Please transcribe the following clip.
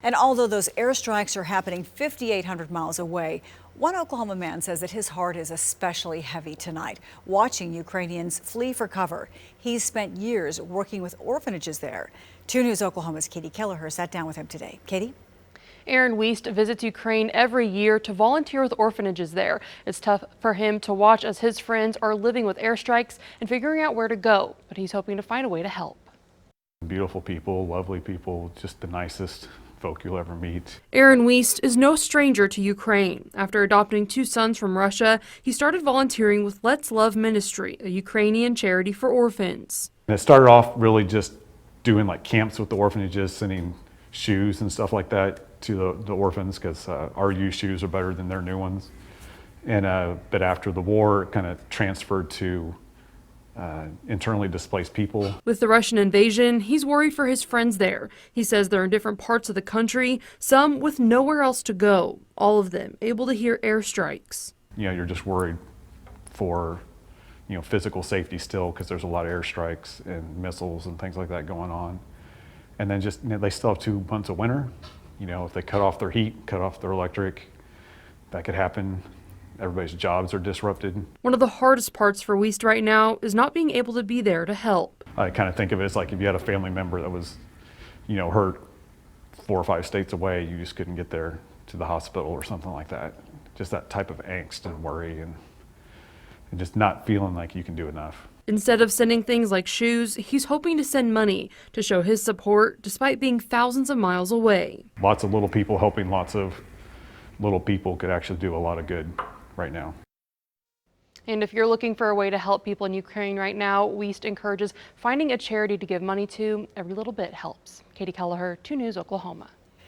And although those airstrikes are happening 5,800 miles away, one Oklahoma man says that his heart is especially heavy tonight, watching Ukrainians flee for cover. He's spent years working with orphanages there. 2 News Oklahoma's Katie Kelleher sat down with him today. Katie? Aaron Wiest visits Ukraine every year to volunteer with orphanages there. It's tough for him to watch as his friends are living with airstrikes and figuring out where to go, but he's hoping to find a way to help. Beautiful people, lovely people, just the nicest folk you'll ever meet. Aaron Wiest is no stranger to Ukraine. After adopting 2 sons from Russia, he started volunteering with Let's Love Ministry, a Ukrainian charity for orphans. And it started off really just doing like camps with the orphanages, sending shoes and stuff like that to the orphans because our used shoes are better than their new ones. And but after the war, it kind of transferred to internally displaced people. With the Russian invasion, he's worried for his friends there. He says they're in different parts of the country, some with nowhere else to go, all of them able to hear airstrikes. You know, you're just worried for, physical safety still because there's a lot of airstrikes and missiles and things like that going on. And then just, they still have 2 months of winter. If they cut off their heat, cut off their electric, that could happen. Everybody's jobs are disrupted. One of the hardest parts for Wiest right now is not being able to be there to help. I kind of think of it as like if you had a family member that was, hurt 4 or 5 states away, you just couldn't get there to the hospital or something like that. Just that type of angst and worry and just not feeling like you can do enough. Instead of sending things like shoes, he's hoping to send money to show his support despite being thousands of miles away. Lots of little people helping lots of little people could actually do a lot of good right now. And if you're looking for a way to help people in Ukraine right now, Wiest encourages finding a charity to give money to. Every little bit helps. Katie Kelleher, 2 News, Oklahoma.